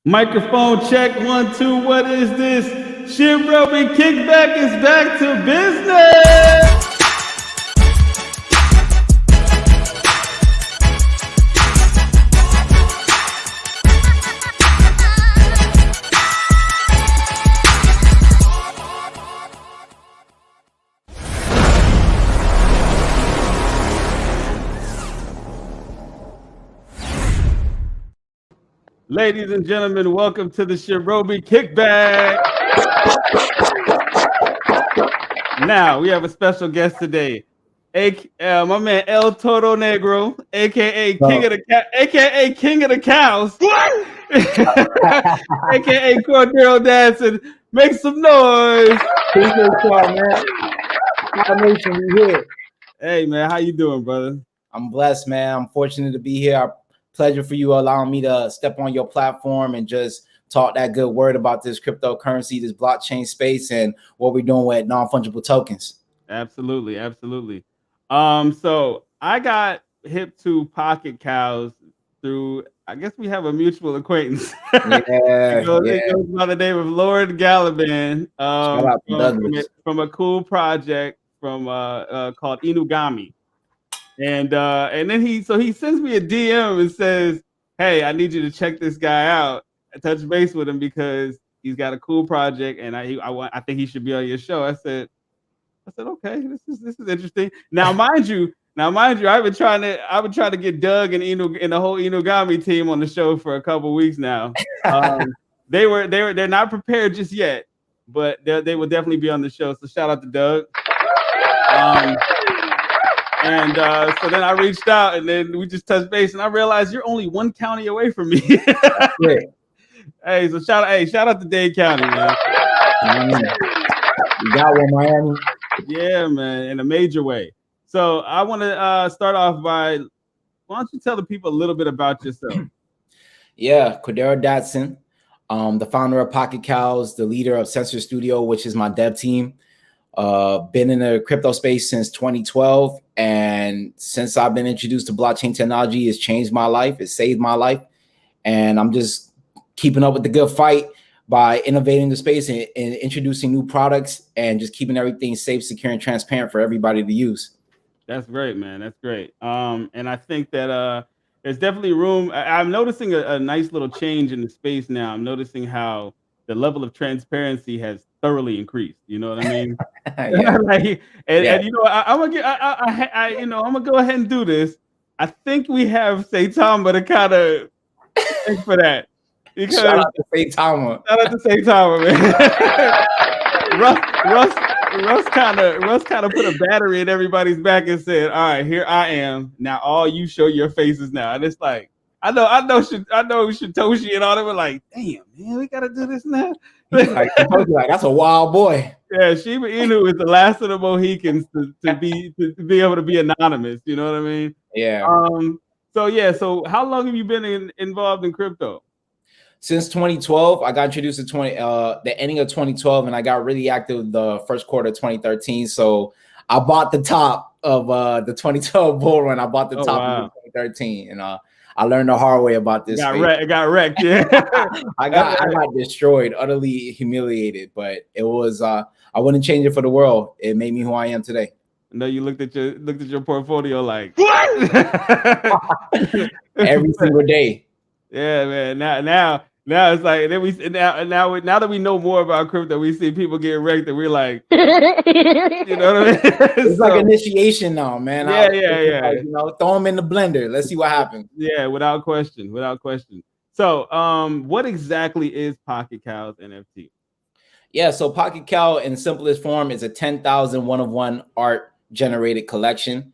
Microphone check, 1, 2, what is this? Shibrobi Kickback is back to business! Ladies and gentlemen, welcome to the Shibrobi Kickback. Now, we have a special guest today. My man El Toro Negro, aka King of the Cows, aka Cordero Dancing. Make some noise. Hey man, how you doing, brother? I'm blessed, man. I'm fortunate to be here. Pleasure for you allowing me to step on your platform and just talk that good word about this cryptocurrency, this blockchain space, and what we're doing with non-fungible tokens. Absolutely. So I got hip to Pocketcows through, I guess we have a mutual acquaintance. It goes by the name of Lord Galaban, from a cool project from called Inugami. And then he sends me a DM and says, "Hey, I need you to check this guy out. Touch base with him because he's got a cool project, and I think he should be on your show." I said, "Okay, this is interesting." Now, mind you, I've been trying to get Doug and the whole Inugami team on the show for a couple weeks now. They're not prepared just yet, but they will definitely be on the show. So shout out to Doug. So then I reached out, and then we just touched base, and I realized you're only one county away from me. Hey, so shout out to Dade County, man. You got one, Miami. Yeah, man, in a major way. So I want to start off by, why don't you tell the people a little bit about yourself? Yeah, Cordero Datson, the founder of Pocketcows, the leader of Sensor Studio, which is my dev team. Been in the crypto space since 2012, and since I've been introduced to blockchain technology, it's changed my life, it saved my life, and I'm just keeping up with the good fight by innovating the space and introducing new products and just keeping everything safe, secure, and transparent for everybody to use. That's great, man. That's great. And I think that there's definitely room. I'm noticing a nice little change in the space now. I'm noticing how the level of transparency has thoroughly increased. You know what I mean? And you know, I'm gonna go ahead and do this. I think we have Saitama to kind of thank for that. Because shout out to Saitama. Man. Russ kind of put a battery in everybody's back and said, "All right, here I am. Now all you show your faces now." And it's like, I know Satoshi and all that were like, "Damn, man, we gotta do this now." like, that's a wild boy. Yeah, Shiba Inu is the last of the Mohicans to be able to be anonymous. You know what I mean? Yeah. So how long have you been involved in crypto? Since 2012, I got introduced to the ending of 2012, and I got really active the first quarter of 2013. So I bought the top of the 2012 bull run. I bought the top of 2013, and I learned the hard way about this. Got wrecked. Yeah, I got destroyed, utterly humiliated. But it was I wouldn't change it for the world. It made me who I am today. No, you looked at your portfolio like every single day. Yeah, man. Now it's like now that we know more about crypto, we see people get wrecked, and we're like, you know what I mean? It's like initiation now, man. Yeah. Like, you know, throw them in the blender. Let's see what happens. Yeah, without question. So, what exactly is Pocketcows NFT? Yeah, so Pocketcow in simplest form is a 10,000 one-of-one art generated collection.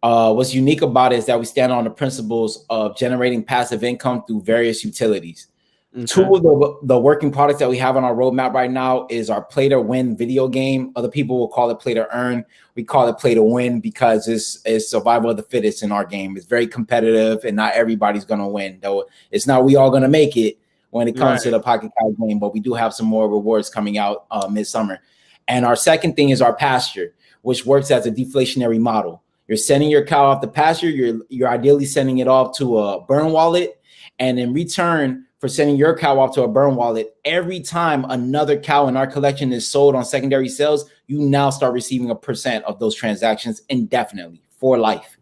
What's unique about it is that we stand on the principles of generating passive income through various utilities. Okay. Two of the working products that we have on our roadmap right now is our play to win video game. Other people will call it play to earn. We call it play to win because it's survival of the fittest in our game. It's very competitive, and not everybody's going to win. Though it's not we all going to make it when it comes to the Pocketcow game, but we do have some more rewards coming out midsummer. And our second thing is our pasture, which works as a deflationary model. You're sending your cow off the pasture. You're ideally sending it off to a burn wallet, And in return for sending your cow off to a burn wallet, every time another cow in our collection is sold on secondary sales, you now start receiving a % of those transactions indefinitely for life.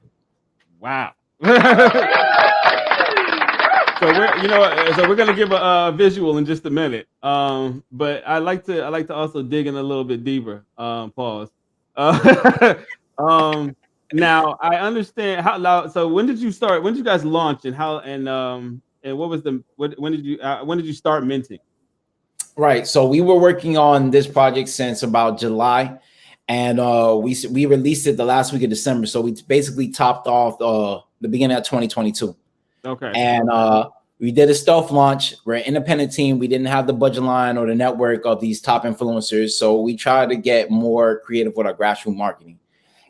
Wow. So we're gonna give a visual in just a minute. But I like to also dig in a little bit deeper. Pause. Now I understand how. Now, so when did you start? When did you guys launch, and how? And what was when did you start minting? Right. So we were working on this project since about July, and we released it the last week of December. So we basically topped off the beginning of 2022. Okay. And we did a stealth launch. We're an independent team. We didn't have the budget line or the network of these top influencers. So we tried to get more creative with our grassroots marketing.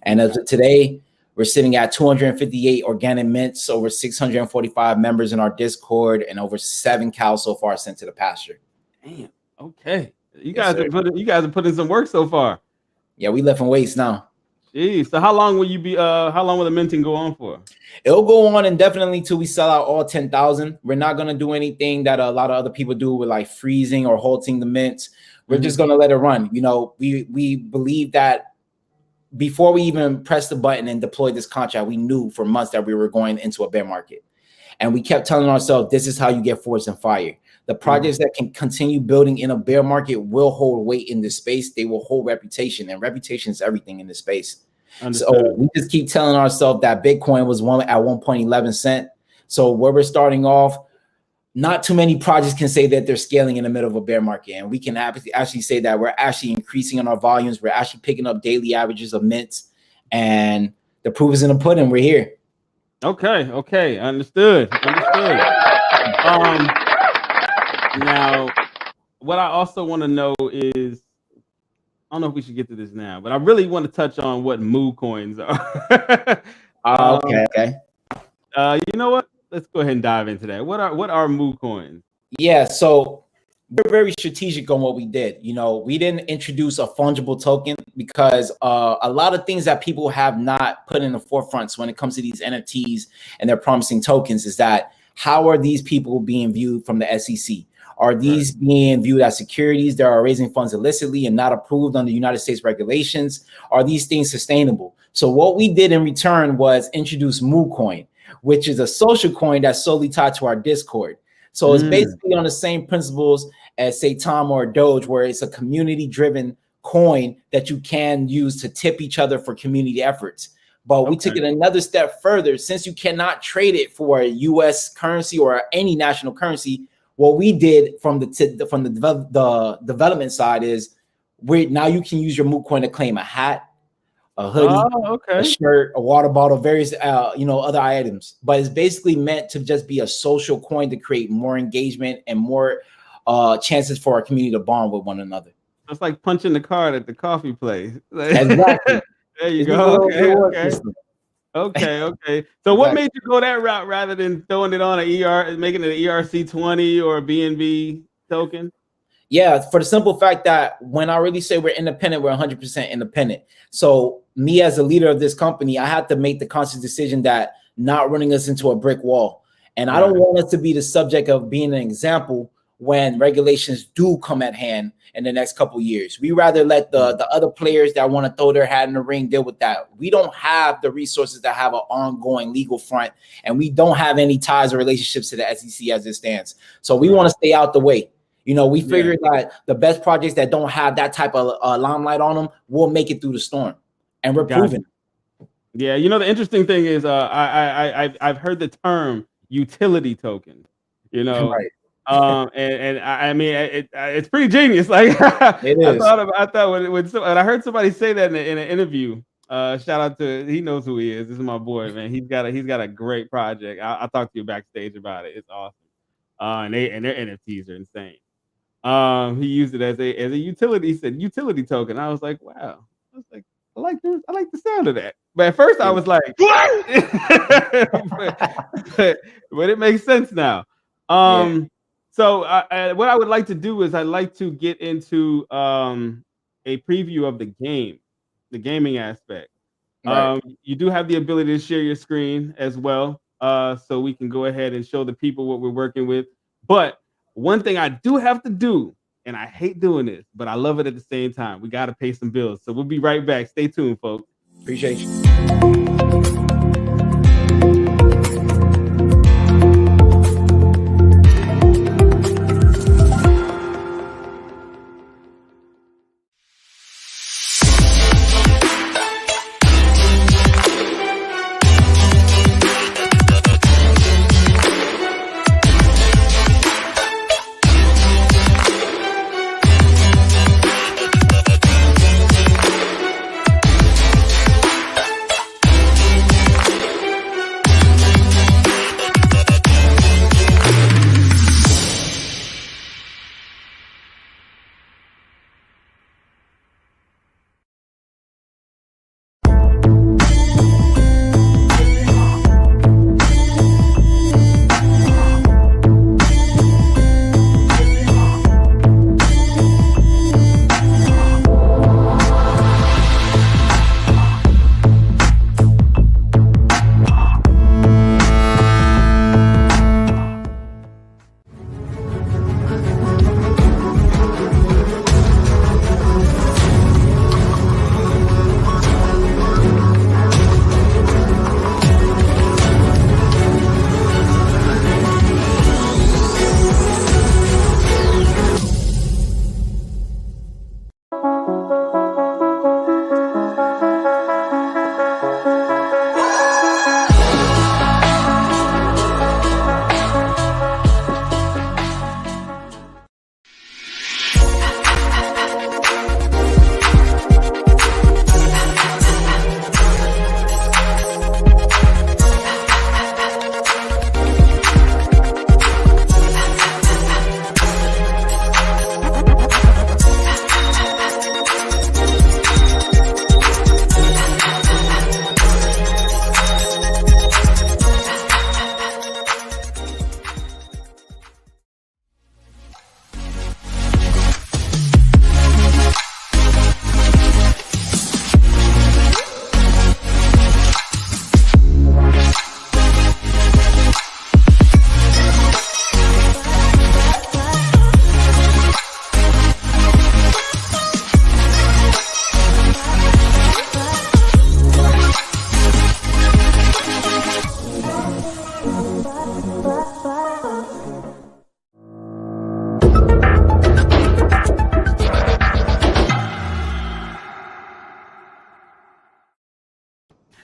And as of today, we're sitting at 258 organic mints, over 645 members in our Discord, and over 7 cows so far sent to the pasture. Damn. Okay. You guys are putting some work so far. Yeah, we lifting weights now. Geez. So how long will the minting go on for? It'll go on indefinitely till we sell out all 10,000. We're not going to do anything that a lot of other people do with like freezing or halting the mints. We're just going to let it run. You know, we believe that before we even press the button and deploy this contract, we knew for months that we were going into a bear market. And we kept telling ourselves, this is how you get forged and fire. The projects that can continue building in a bear market will hold weight in this space. They will hold reputation, and reputation is everything in this space. Understood. So we just keep telling ourselves that Bitcoin was at 1.11 cent. So where we're starting off, not too many projects can say that they're scaling in the middle of a bear market. And we can actually say that we're actually increasing on our volumes. We're actually picking up daily averages of mints, and the proof is in the pudding. We're here. Okay. Understood. Now, what I also want to know is, I don't know if we should get to this now, but I really want to touch on what moo coins are. Okay. You know what? Let's go ahead and dive into that. What are moo coins? Yeah, so we're very strategic on what we did. You know, we didn't introduce a fungible token because a lot of things that people have not put in the forefront when it comes to these NFTs and their promising tokens is that how are these people being viewed from the SEC? Are these being viewed as securities that are raising funds illicitly and not approved under United States regulations? Are these things sustainable? So what we did in return was introduce Moo Coin, which is a social coin that's solely tied to our Discord. So it's basically on the same principles as, say, Tom or Doge, where it's a community-driven coin that you can use to tip each other for community efforts. But we took it another step further. Since you cannot trade it for a U.S. currency or any national currency, what we did from the development side is now you can use your Moo Coin to claim a hat, a hoodie, a shirt, a water bottle, various other items. But it's basically meant to just be a social coin to create more engagement and more chances for our community to bond with one another. It's like punching the card at the coffee place. Exactly. There you go. Okay. So what made you go that route rather than throwing it on making it an ERC20 or a BNB token? Yeah, for the simple fact that when I really say we're independent, we're 100% independent. So me as a leader of this company, I had to make the conscious decision that not running us into a brick wall. And I don't want us to be the subject of being an example when regulations do come at hand in the next couple of years. We rather let the other players that want to throw their hat in the ring deal with that. We don't have the resources that have an ongoing legal front, and we don't have any ties or relationships to the SEC as it stands. So we want to stay out the way. You know, we figured that the best projects that don't have that type of limelight on them will make it through the storm, and we're proving it. Yeah, you know, the interesting thing is I've heard the term utility token, you know. Right. And I mean, it's pretty genius. Like it is. I thought when I heard somebody say that in an interview, shout out to, he knows who he is. This is my boy, man. He's got a great project. I'll talk to you backstage about it. It's awesome. And their NFTs are insane. He used it as a utility. He said utility token. I was like, wow. I was like, I like the sound of that. But at first I was like, what? but it makes sense now. So what I would like to do is I'd like to get into a preview of the game, the gaming aspect. You do have the ability to share your screen as well. so we can go ahead and show the people what we're working with. But one thing I do have to do, and I hate doing this, but I love it at the same time. We got to pay some bills. So we'll be right back. Stay tuned, folks. Appreciate you.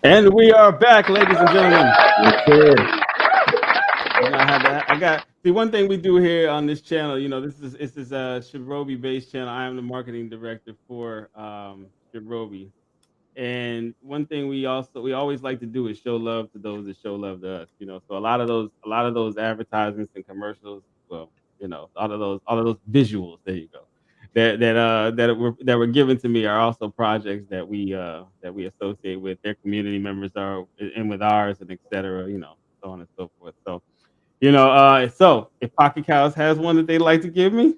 And we are back, ladies and gentlemen. I got see one thing we do here on this channel. You know, this is a Shibrobi based channel. I am the marketing director for Shibrobi. And one thing we always like to do is show love to those that show love to us. You know, so a lot of those advertisements and commercials. Well, you know, all of those visuals. There you go. That were given to me are also projects that we associate with their community members are and with ours and etc. You know, so on and so forth. So, you know, so if Pocketcows has one that they'd like to give me,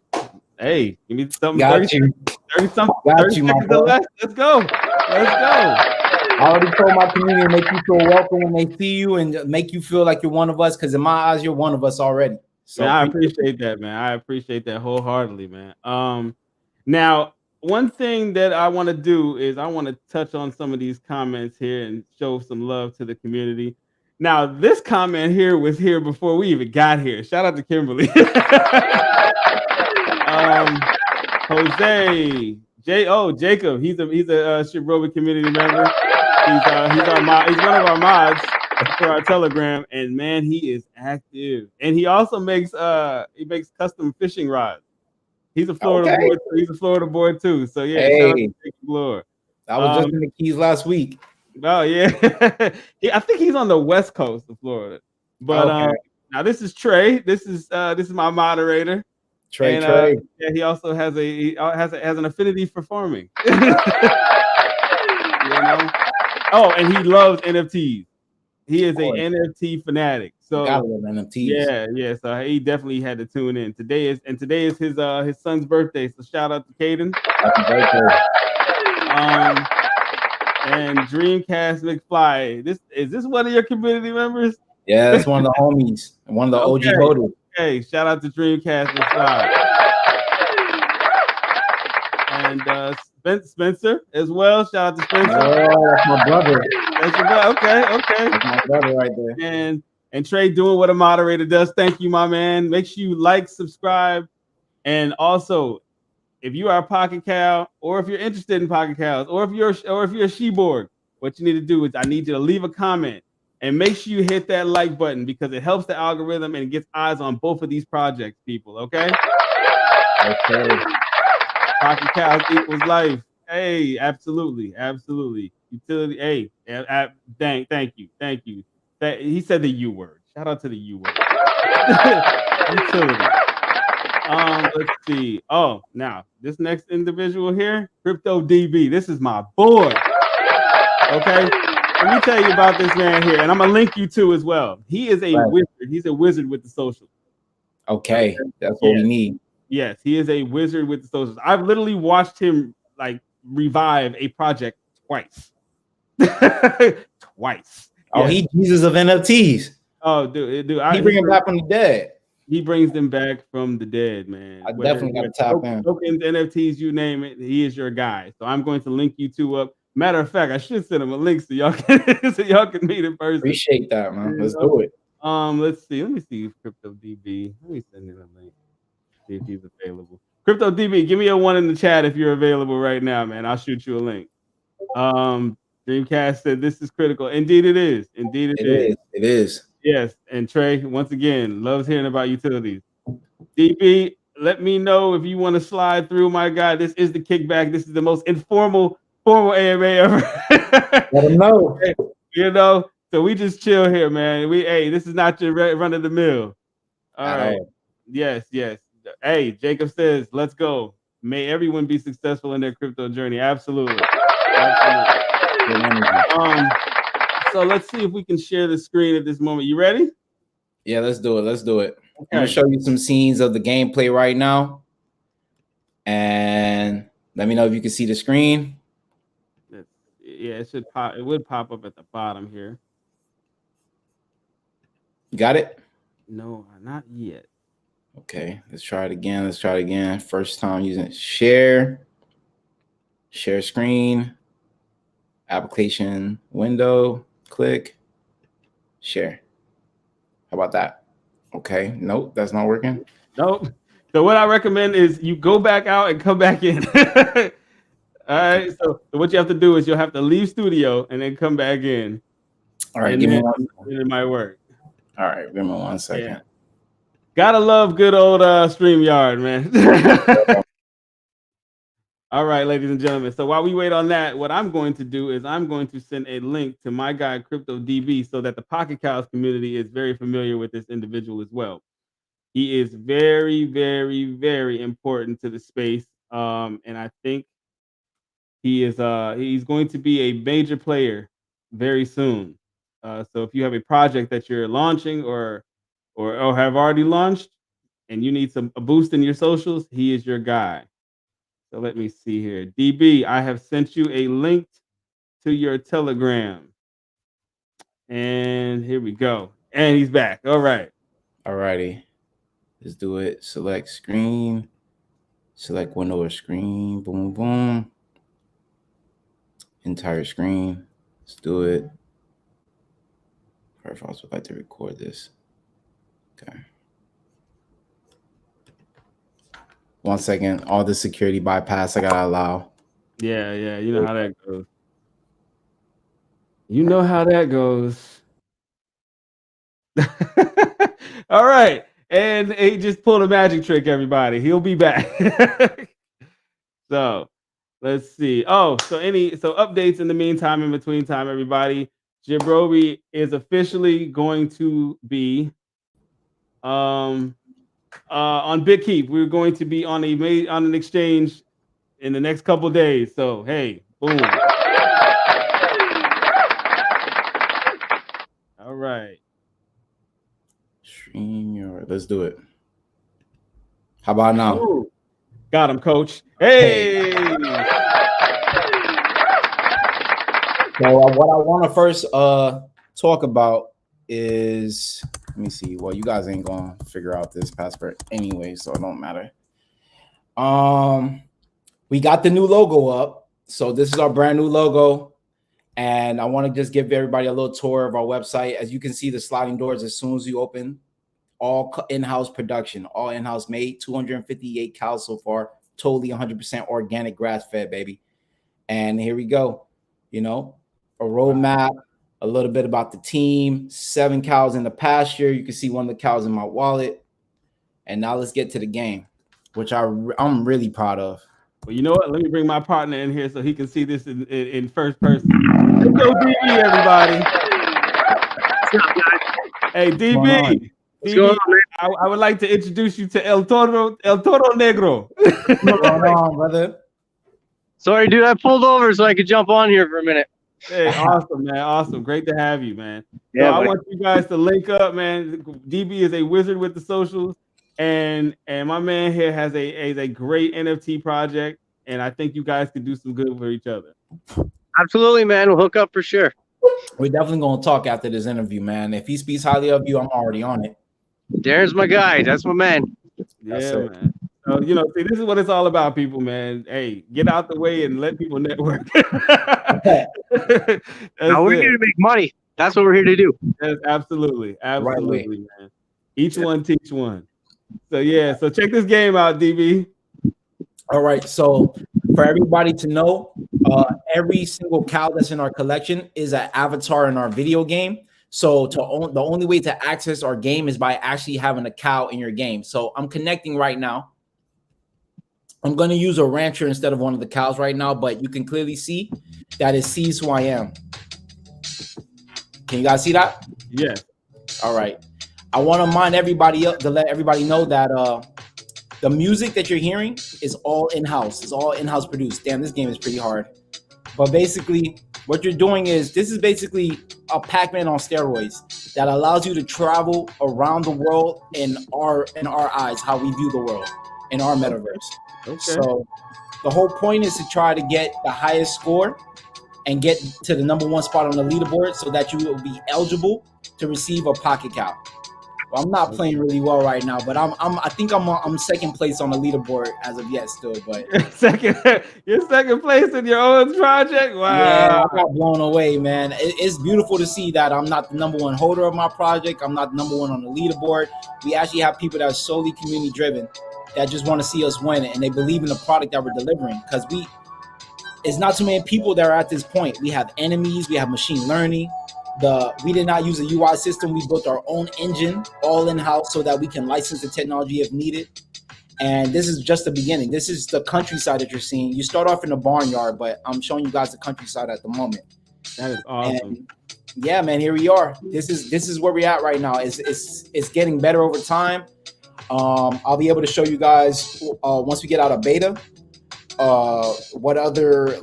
hey, give me something. Got 30 you. 30 something. 30 seconds or less. Let's go. I already told my community to make you feel welcome when they see you and make you feel like you're one of us, because in my eyes, you're one of us already. So man, I appreciate that, man. I appreciate that wholeheartedly, man. Now, one thing that I want to do is I want to touch on some of these comments here and show some love to the community. Now, this comment here was here before we even got here. Shout out to Kimberly. Jose, Jacob. He's a Shibrobi community member. He's one of our mods for our Telegram, and man, he is active. And he also makes custom fishing rods. He's a Florida boy. He's a Florida boy too. So yeah, shout out to Jacob Lord. I was just in the Keys last week. Oh yeah, I think he's on the west coast of Florida. But now this is Trey. This is my moderator. Trey. Yeah, he also has an affinity for farming. You know? Oh, and he loves NFTs. He is a NFT fanatic. So gotta love NFTs. Yeah. So he definitely had to tune in. Today is his son's birthday. So shout out to Caden. Happy birthday. And Dreamcast McFly. Is this one of your community members? Yeah, that's one of the homies, one of the OG voters. Okay, shout out to Dreamcast Inside. And Spencer as well. Shout out to Spencer. Oh, that's my brother. That's your brother. Okay. That's my brother right there. And Trey doing what a moderator does. Thank you, my man. Make sure you like, subscribe, and also, if you are a Pocket Cow, or if you're interested in Pocket Cows, or if you're a Shibrobi, what you need to do is I need you to leave a comment and make sure you hit that like button because it helps the algorithm and it gets eyes on both of these projects, people. Okay. Pocket Cows equals life. Hey, absolutely. Utility. Hey, thank you. He said the U word. Shout out to the U word. Utility. Let's see. Oh, now this next individual here, Crypto DB. This is my boy. Okay, let me tell you about this man here, and I'm gonna link you to as well. He is a wizard. He's a wizard with the social. Okay, that's what we need. Yes, he is a wizard with the socials. I've literally watched him like revive a project twice. Twice. Oh, he Jesus of NFTs. Oh, dude, he bring him back from the dead. He brings them back from the dead, man. I definitely got to tap in. Tokens, NFTs, you name it, he is your guy. So I'm going to link you two up. Matter of fact, I should send him a link so y'all can meet in person. Appreciate that, man. Let's do it. Let's see. Let me see Crypto DB. Let me send him a link. See if he's available. Crypto DB, give me a 1 in the chat if you're available right now, man. I'll shoot you a link. Dreamcast said this is critical. Indeed, it is. Indeed, it is. It is. Yes, and Trey, once again, loves hearing about utilities. DB, let me know if you want to slide through, my guy. This is the Kickback. This is the most formal AMA ever. Let him know. You know, so we just chill here, man. This is not your run of the mill. All right. Yes. Hey, Jacob says, let's go. May everyone be successful in their crypto journey. Absolutely. So let's see if we can share the screen at this moment. You ready? Yeah, let's do it. Okay. I'm gonna show you some scenes of the gameplay right now, and let me know if you can see the screen. Yeah, it should pop. It would pop up at the bottom here. You got it? No, not yet. Okay, let's try it again. First time using share screen, application window, click, share. How about that? Okay, nope, that's not working. Nope. So what I recommend is you go back out and come back in. All right, so what you have to do is you'll have to leave studio and then come back in. All right, give me 1 second. It might work. All right, give me 1 second. Yeah. Gotta love good old StreamYard, man. All right, ladies and gentlemen. So while we wait on that, what I'm going to do is I'm going to send a link to my guy, Crypto DB, so that the Pocket Cows community is very familiar with this individual as well. He is very, very, very important to the space. And I think he's going to be a major player very soon. So if you have a project that you're launching or have already launched and you need a boost in your socials, he is your guy. So let me see here. DB, I have sent you a link to your Telegram. And here we go. And he's back. All right. All righty. Let's do it. Select screen. Select window or screen. Boom, boom. Entire screen. Let's do it. Profiles would like to record this. Okay. 1 second. All the security bypass I gotta allow. Yeah. You know how that goes. All right. And he just pulled a magic trick, everybody. He'll be back. So let's see. So updates in the meantime, in between time, everybody. Shibrobi is officially going to be on BitKeep. We're going to be on an exchange in the next couple days. So hey, boom. All right. StreamYard. Let's do it. How about now? Ooh. Got him, coach. Hey. So what I want to first talk about is, let me see. Well, you guys ain't gonna figure out this password anyway, so it don't matter. We got the new logo up. So this is our brand new logo. And I want to just give everybody a little tour of our website. As you can see, the sliding doors, as soon as you open, all in-house production, all in-house made, 258 cows so far, totally 100% organic, grass-fed, baby. And here we go. You know, a roadmap, a little bit about the team, 7 cows in the pasture. You can see one of the cows in my wallet. And now let's get to the game, which I'm really proud of. Well, you know what? Let me bring my partner in here so he can see this in first person. Let's go, DB, everybody. What's up, guys? Hey, DB. What's going on, man? I would like to introduce you to El Toro Negro. What's going on, brother? Sorry, dude. I pulled over so I could jump on here for a minute. Hey, awesome, man. Awesome. Great to have you, man. Yeah, so I want you guys to link up, man. DB is a wizard with the socials. And my man here has a great NFT project, and I think you guys could do some good for each other. Absolutely, man. We'll hook up for sure. We're definitely going to talk after this interview, man. If he speaks highly of you, I'm already on it. Darren's my guy. That's my man. Yeah, man. So, you know, see, this is what it's all about, people, man. Hey, get out the way and let people network. Now we're here to make money. That's what we're here to do. Yes, absolutely. Absolutely, right, man. Each one teach one. So, yeah. So check this game out, DB. All right. So for everybody to know, every single cow that's in our collection is an avatar in our video game. So the only way to access our game is by actually having a cow in your game. So I'm connecting right now. I'm going to use a rancher instead of one of the cows right now, but you can clearly see that it sees who I am. Can you guys see that? Yes. All right. I want to remind everybody to let everybody know that the music that you're hearing is all in-house. It's all in-house produced. Damn, this game is pretty hard. But basically, what you're doing is this is basically a Pac-Man on steroids that allows you to travel around the world in our eyes, how we view the world in our metaverse. Okay. So the whole point is to try to get the highest score and get to the #1 spot on the leaderboard so that you will be eligible to receive a pocket cow. Well, I'm not playing really well right now, but I think I'm second place on the leaderboard as of yet still. But you're second place in your own project. Wow. Yeah, I got blown away, man. It's beautiful to see that I'm not the #1 holder of my project. I'm not the #1 on the leaderboard. We actually have people that are solely community driven that just want to see us win, and they believe in the product that we're delivering, because it's not too many people that are at this point. We have enemies, we have machine learning. We did not use a UI system. We built our own engine all in-house so that we can license the technology if needed. And this is just the beginning. This is the countryside that you're seeing. You start off in the barnyard, but I'm showing you guys the countryside at the moment. That is awesome. And yeah, man, here we are. This is where we're at right now. It's getting better over time. I'll be able to show you guys once we get out of beta what other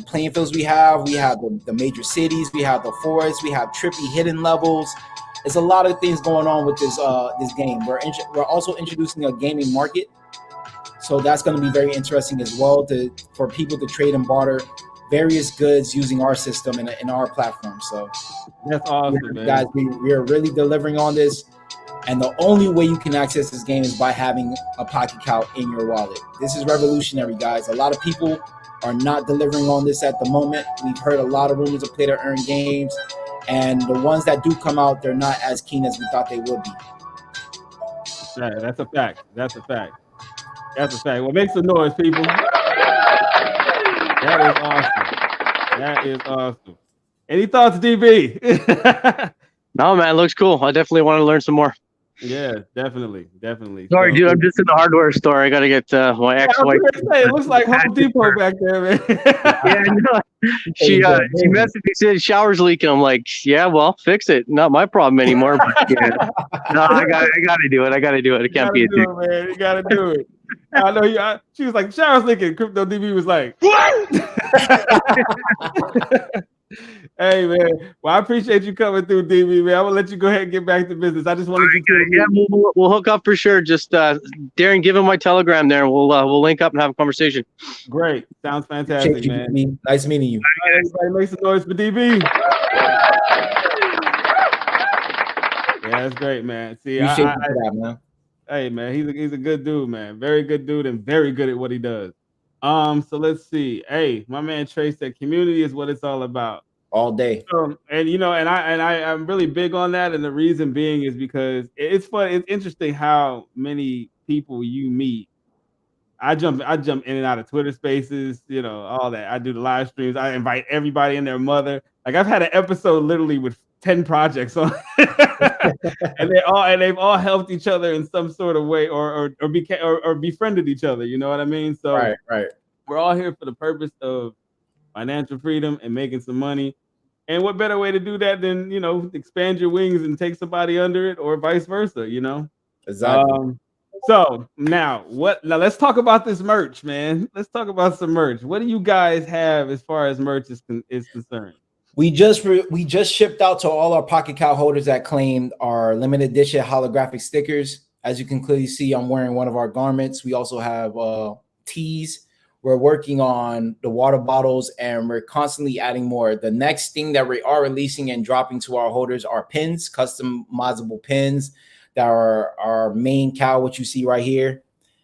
playing fields we have. We have the major cities, we have the forests, we have trippy hidden levels. There's a lot of things going on with this game. We're also introducing a gaming market, so that's going to be very interesting as well for people to trade and barter various goods using our system in our platform. So that's awesome, man. Guys, we are really delivering on this. And the only way you can access this game is by having a pocket cow in your wallet. This is revolutionary, guys. A lot of people are not delivering on this at the moment. We've heard a lot of rumors of play-to-earn games, and the ones that do come out, they're not as keen as we thought they would be. Yeah, that's a fact. That's a fact. That's a fact. Well, make some noise, people. That is awesome. That is awesome. Any thoughts, DB? No, man, it looks cool. I definitely want to learn some more. Yeah, definitely. Sorry, dude, I'm just in the hardware store. I gotta get my ex-wife. It looks like Home Depot back there, man. Yeah, no. She messaged me, said shower's leaking. I'm like, yeah, well, fix it. Not my problem anymore. But, yeah. No, I gotta do it. I can't be a dick, man. You gotta do it. I know you. She was like, shower's leaking. Crypto DB was like, what? Hey, man. Well, I appreciate you coming through, DB, man. I'm gonna let you go ahead and get back to business. I just wanted you to. Yeah, we'll hook up for sure. Just Darren, give him my Telegram there, and we'll link up and have a conversation. Great. Sounds fantastic, man. Nice meeting you. Everybody make some noise for DB. Yeah, that's great, man. See, man. Hey, man, he's a good dude, man. Very good dude and very good at what he does. So let's see. Hey, my man Trey said community is what it's all about. All day. And you know, I'm really big on that. And the reason being is because it's fun. It's interesting how many people you meet. I jump in and out of Twitter spaces, you know, all that. I do the live streams. I invite everybody and their mother. Like I've had an episode literally with 10 projects on and they've all helped each other in some sort of way or befriended each other, you know what I mean? So right. We're all here for the purpose of financial freedom and making some money. And what better way to do that than, you know, expand your wings and take somebody under it or vice versa, you know? Exactly. So now let's talk about this merch, man. Let's talk about some merch. What do you guys have as far as merch is concerned? We just shipped out to all our Pocket Cow holders that claimed our limited edition holographic stickers. As you can clearly see, I'm wearing one of our garments. We also have tees. We're working on the water bottles and we're constantly adding more. The next thing that we are releasing and dropping to our holders are pins, customizable pins that are our main cow, what you see right here.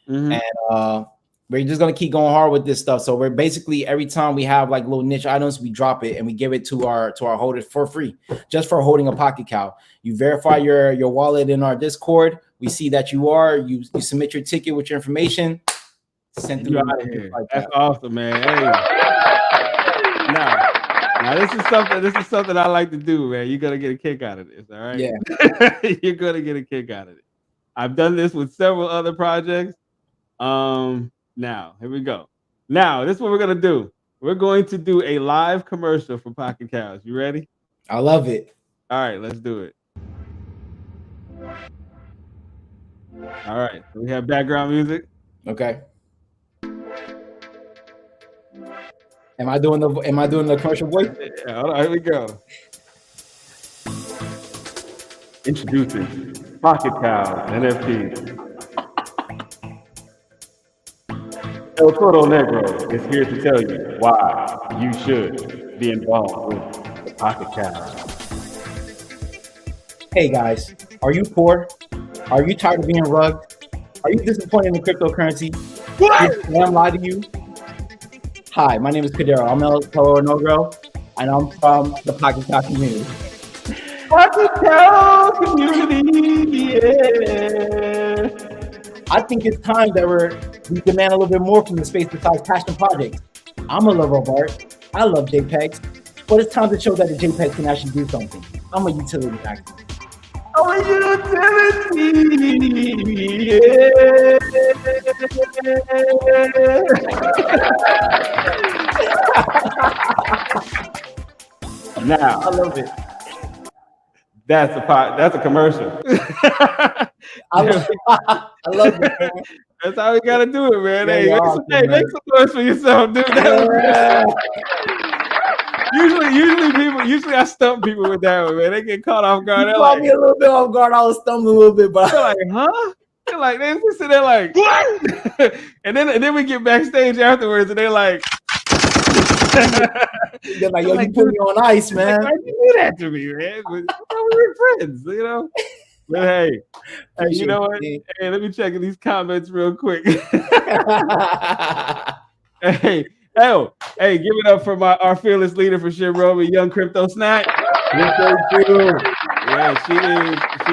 Mm-hmm. And we're just going to keep going hard with this stuff. So we're basically, every time we have like little niche items, we drop it and we give it to our holders for free, just for holding a Pocket Cow. You verify your wallet in our Discord. We see that you submit your ticket with your information. Sent you out of here. Like that's awesome, man. Hey. Now this is something I like to do, man. You're gonna get a kick out of this, all right? Yeah. You're gonna get a kick out of it. I've done this with several other projects. Now here we go. Now this is what we're gonna do. We're going to do a live commercial for Pocket Cows. You ready? I love it. All right, let's do it. All right, so we have background music. Okay. Am I doing the commercial voice? Yeah, all right, here we go. Introducing Pocket Cows NFTs. El Toro Negro is here to tell you why you should be involved with the Pocket Cows. Hey guys, are you poor? Are you tired of being rugged? Are you disappointed in cryptocurrency? What? Did Sam lie to you? Hi, my name is Kadero. I'm El Toro Negro, and I'm from the Pocket Cow community. Pocket Cow community, yeah. I think it's time that we demand a little bit more from the space besides passion projects. I'm a lover of art. I love JPEGs, but it's time to show that the JPEGs can actually do something. I'm a utility activist. I'm a utility, yeah. Now, I love it. That's a commercial. I love it, man. That's how we gotta do it, man. Hey, make some noise for yourself, dude. Usually I stump people with that one, man. They get caught off guard. You caught me a little bit off guard. I was stumbling a little bit, but they're like, huh? They're like, they just sit there like, what? and then we get backstage afterwards, and they're like, yo, you put me on ice, man. Why'd you do that to me, man? We were friends, you know. But hey, you know what? Hey, let me check these comments real quick. Hey, give it up for our fearless leader for Shibrobi, Young Crypto Snack. Yeah, she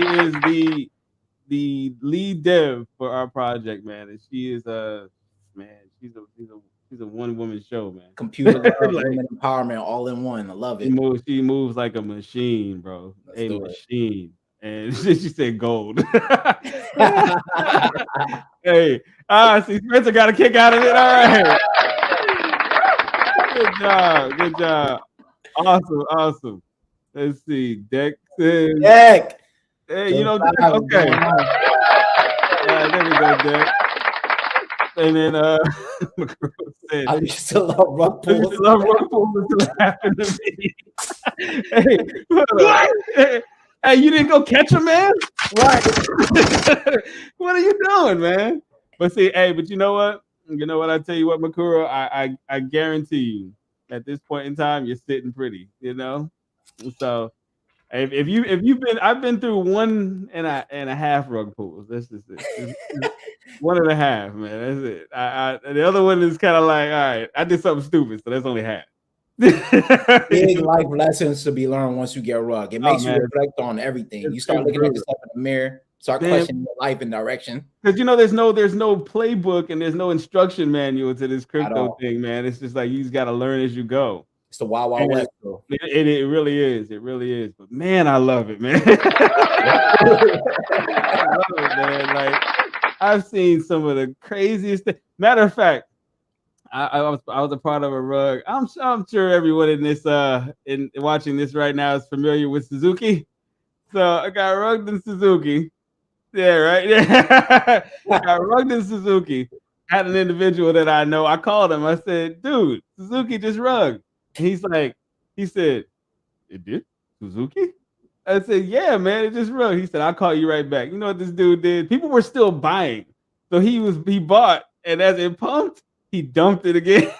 is the lead dev for our project, man, and she is she's a one-woman show, man. Computer love, women empowerment, all in one. I love it. She moves like a machine, bro. Machine. And she said gold. Hey, see, Spencer got a kick out of it. All right. Good job. Awesome. Let's see. Deck. Hey, you know, okay. Yeah, there we go, Deck. And then said, I used to love rug pulls. Until it happened to me. Hey, what? Hey, you didn't go catch him, man? Right. What are you doing, man? But see, but you know what? You know what? I tell you what, Makuro, I guarantee you at this point in time, you're sitting pretty, you know? So If you've been, I've been through 1.5 rug pulls. This is it. It's 1.5, man. That's it. The other one is kind of like, all right, I did something stupid, so that's only half. Big life lessons to be learned once you get rug. It makes you reflect on everything. You start looking at yourself in the mirror, start questioning your life and direction. Because there's no playbook and there's no instruction manual to this crypto thing, man. It's just like you just got to learn as you go. It's the wild, wild west, bro. It really is. It really is. But man, I love it, man. I love it, man. Like I've seen some of the craziest things. Matter of fact, I was a part of a rug. I'm sure everyone in this in watching this right now is familiar with Suzuki. So I got rugged in Suzuki. Yeah, right. Yeah. Got rugged in Suzuki. Had an individual that I know. I called him. I said, dude, Suzuki just rugged. He said, it did? Suzuki? I said, yeah, man, it just rugged. He said, I'll call you right back. You know what this dude did? People were still buying. So he bought, and as it pumped, he dumped it again.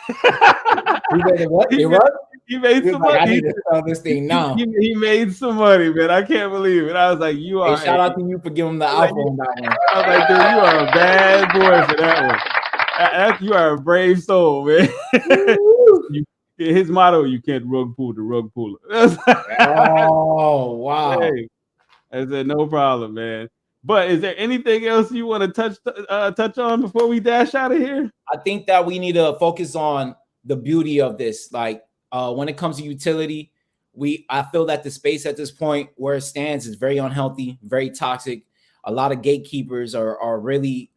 He made what? He made some money. I need to sell this thing now. He made some money, man. I can't believe it. I was like, you are. Hey, shout out to you for giving him the alpha on that one. I was like, dude, you are a bad boy for that one. You are a brave soul, man. His motto: "You can't rug pull the rug puller." Oh wow! Hey, I said, no problem, man. But is there anything else you want to touch on before we dash out of here? I think that we need to focus on the beauty of this. Like when it comes to utility, I feel that the space at this point where it stands is very unhealthy, very toxic. A lot of gatekeepers are really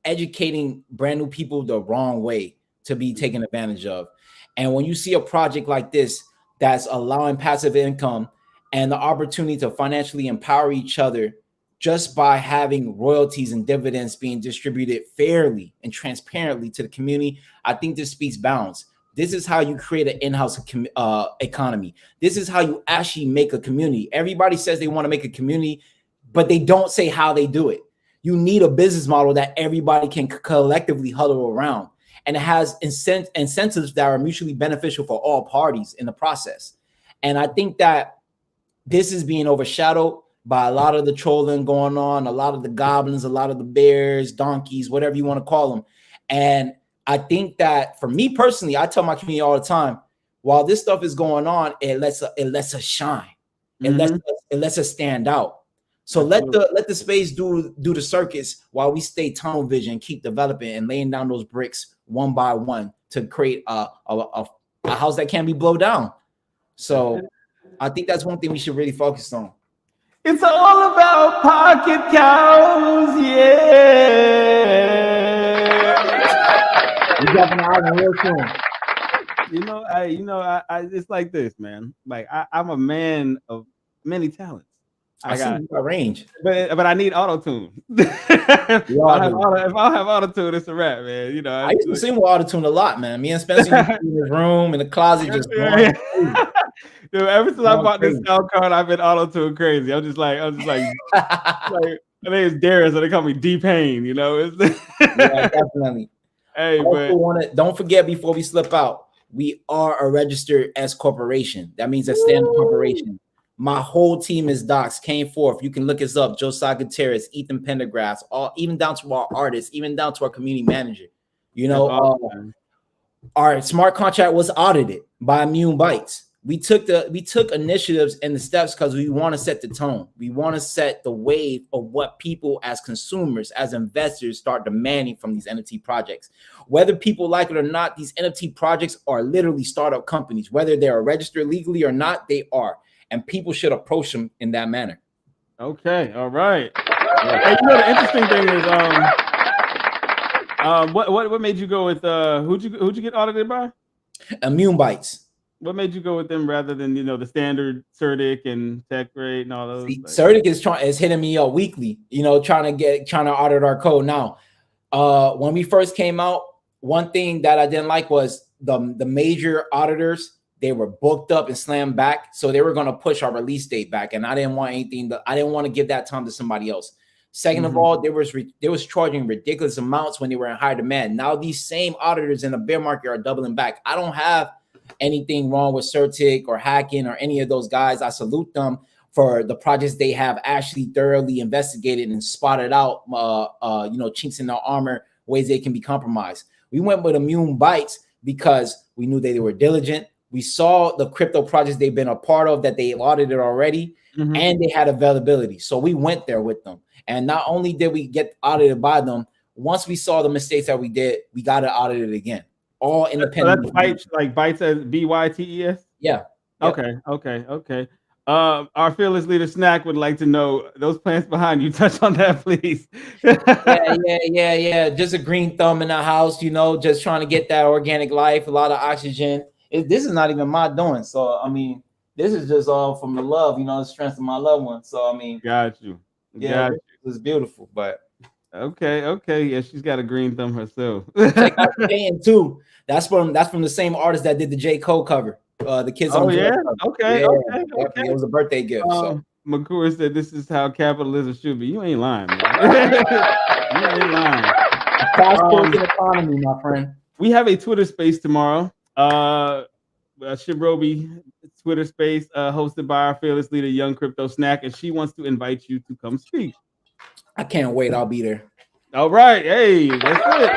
educating brand new people the wrong way to be taken advantage of. And when you see a project like this that's allowing passive income and the opportunity to financially empower each other just by having royalties and dividends being distributed fairly and transparently to the community, I think this speaks bounds. This is how you create an in-house economy. This is how you actually make a community. Everybody says they want to make a community, but they don't say how they do it. You need a business model that everybody can collectively huddle around. And it has incentives that are mutually beneficial for all parties in the process. And I think that this is being overshadowed by a lot of the trolling going on, a lot of the goblins, a lot of the bears, donkeys, whatever you want to call them. And I think that for me personally, I tell my community all the time, while this stuff is going on, it lets us shine. It lets us stand out. So let the space do the circus while we stay tunnel vision, keep developing and laying down those bricks one by one to create a house that can't be blown down. So I think that's one thing we should really focus on. It's all about Pocketcows, yeah. We're dropping the album real soon. I it's like this, man. Like I'm a man of many talents. I got a range, but I need auto tune. If I have auto tune, it's a wrap, man. I used to sing with auto tune a lot, man. Me and Spencer in his room in the closet, just going. Dude, ever since I bought this sound card, I've been auto tune crazy. I'm just like, like I think it's Darius, so they call me D Pain. Yeah, definitely. Hey, but don't forget before we slip out, we are a registered S corporation. That means a standard corporation. My whole team is docs, came forth. You can look us up, Josiah Gutierrez, Ethan Pendergrass, even down to our artists, even down to our community manager. Our smart contract was audited by Immune Bytes. We took initiatives and the steps because we want to set the tone. We want to set the wave of what people as consumers, as investors start demanding from these NFT projects. Whether people like it or not, these NFT projects are literally startup companies. Whether they are registered legally or not, they are. And people should approach them in that manner. Okay, all right. Hey, the interesting thing is, what made you go with who'd you get audited by? Immune Bytes. What made you go with them rather than the standard Certic and Tech Rate and all those? Certic is hitting me up weekly, trying to audit our code. Now, when we first came out, one thing that I didn't like was the major auditors. They were booked up and slammed back, so they were going to push our release date back, and I didn't want to give that time to somebody else. Second of all, they was charging ridiculous amounts when they were in high demand. Now these same auditors in the bear market are doubling back. I don't have anything wrong with Certic or hacking or any of those guys. I salute them for the projects they have actually thoroughly investigated and spotted out, chinks in their armor, ways they can be compromised. We went with Immune Bytes because we knew they were diligent. We saw the crypto projects they've been a part of that they audited already, and they had availability. So we went there with them. And not only did we get audited by them, once we saw the mistakes that we did, we got it audited again. All independent. So that's Bytes, like Bytes as BYTES? Yeah. Yep. Okay. Our fearless leader Snack would like to know those plants behind you. Touch on that, please. Yeah. Just a green thumb in the house, just trying to get that organic life, a lot of oxygen. This is not even my doing. So, I mean, this is just all from the love, the strength of my loved ones. So, I mean, got you. Yeah, it was beautiful, but okay. Yeah, she's got a green thumb herself. Check out the painting too. That's from the same artist that did the J. Cole cover. The kids. Oh yeah. Okay. It was a birthday gift. McCool said, "This is how capitalism should be." You ain't lying, man. You ain't lying. Fast-paced economy, my friend. We have a Twitter space tomorrow. Shibrobi Twitter space hosted by our fearless leader, Young Crypto Snack, and she wants to invite you to come speak. I can't wait. I'll be there. All right. Hey, that's it.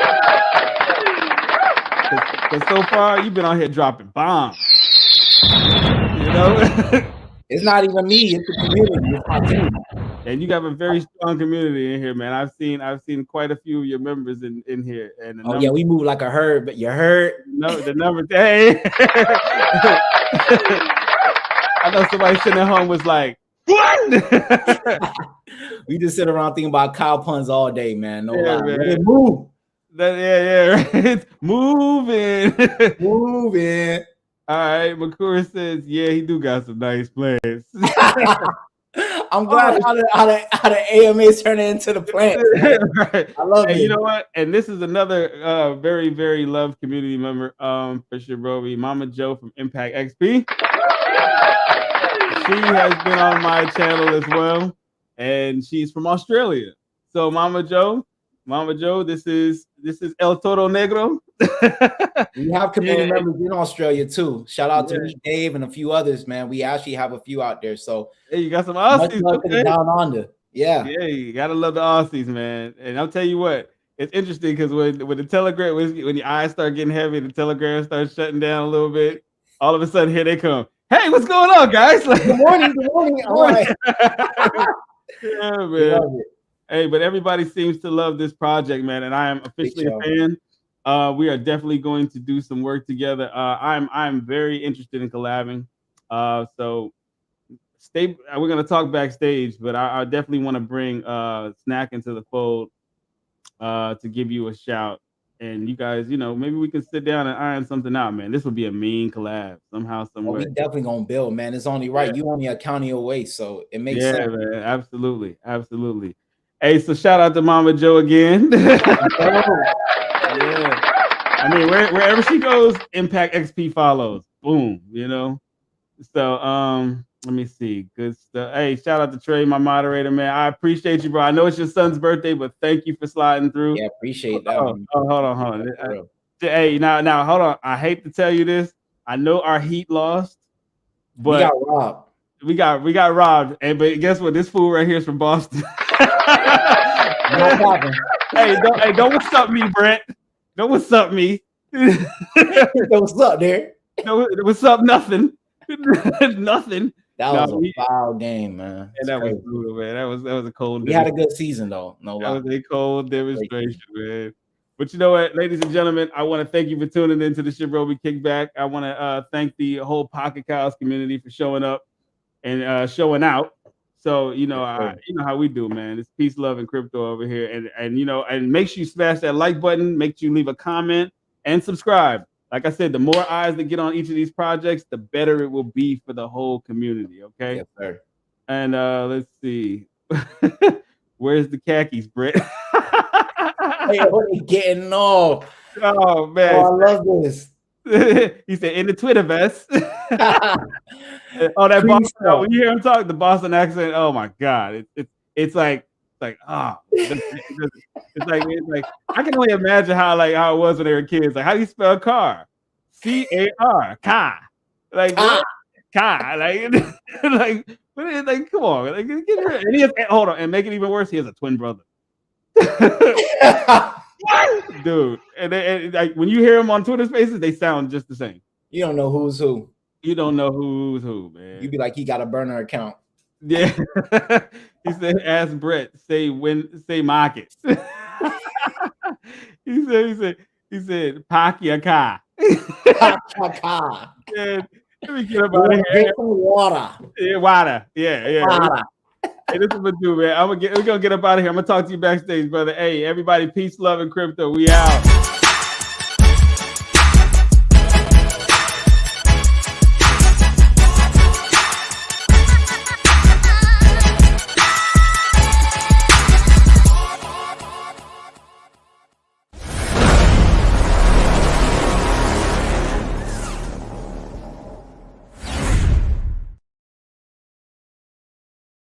Because so far, you've been out here dropping bombs. It's not even me. It's the community. It's my team. And you have a very strong community in here, man. I've seen quite a few of your members in here. And yeah, we move like a herd, but you heard? No, the numbers. Hey. I know somebody sitting at home was like, what? We just sit around thinking about cow puns all day, man. No lie. Man. Let it move. Right. Moving. Moving. All right. McCool says, yeah, he do got some nice plans. I'm glad how the AMAs turn into the plant. Right. I love it. You know what? And this is another very, very loved community member for Shibrobi, Mama Joe from Impact XP. She has been on my channel as well, and she's from Australia. So Mama Joe, this is El Toro Negro. We have community members in Australia too. Shout out to me, Dave, and a few others, man. We actually have a few out there. So hey, you got some Aussies. Okay. Down under. Yeah, you gotta love the Aussies, man. And I'll tell you what, it's interesting because when the telegram, when your eyes start getting heavy, the telegram starts shutting down a little bit. All of a sudden, here they come. Hey, what's going on, guys? Like, good morning. All right. Yeah, man. Hey, but everybody seems to love this project, man, and I am officially a fan. We are definitely going to do some work together. I'm very interested in collabing. So we're gonna talk backstage, but I definitely want to bring Snack into the fold to give you a shout. And you guys, maybe we can sit down and iron something out, man. This would be a mean collab somehow, somewhere. We definitely gonna build, man. It's only right. You only a county away, so it makes sense. Yeah, man. Absolutely. Hey, so shout out to Mama Joe again. Yeah. I mean, wherever she goes, Impact XP follows. Boom, So let me see. Good stuff. Hey, shout out to Trey, my moderator, man. I appreciate you, bro. I know it's your son's birthday, but thank you for sliding through. Yeah, appreciate that. Hold on. Hey, now hold on. I hate to tell you this. I know our Heat lost, but we got robbed. We got robbed. But guess what? This fool right here is from Boston. Hey, don't what's up me, Brent. Don't what's up me. What's up there? What's up? Nothing. Nothing. That was a foul game, man. And that was brutal, man. That was a cold. We had a good season though. No lie. That was a cold demonstration, man. But you know what, ladies and gentlemen, I want to thank you for tuning into the Shibrobi Kickback. I want to thank the whole Pocketcows community for showing up and showing out. So you know how we do, man. It's peace, love, and crypto over here. And make sure you smash that like button. Make sure you leave a comment and subscribe. Like I said, the more eyes that get on each of these projects, the better it will be for the whole community. Okay. Yes, sir. And let's see. Where's the khakis, Brett? Hey, what are you getting off? Oh man. Oh, I love this. He said in the Twitter vest. Oh, that Boston. When you hear him talk, the Boston accent. Oh my God. It's like it's like I can only imagine how it was when they were kids. Like, how do you spell car? C-A-R, Ka. Like what? Ka. Like come on. Like, get rid. And he has, hold on, and make it even worse, he has a twin brother. Dude, and like when you hear him on Twitter Spaces, they sound just the same. You don't know who's who. You don't know who's who, man. You be like, he got a burner account. Yeah. He said, ask Brett, say market. He said, Pakia Ka. Let me get up out of here. Water. Yeah, water. Yeah. Water. Hey, this is what do, man. We're gonna get up out of here. I'm gonna talk to you backstage, brother. Hey, everybody, peace, love, and crypto. We out.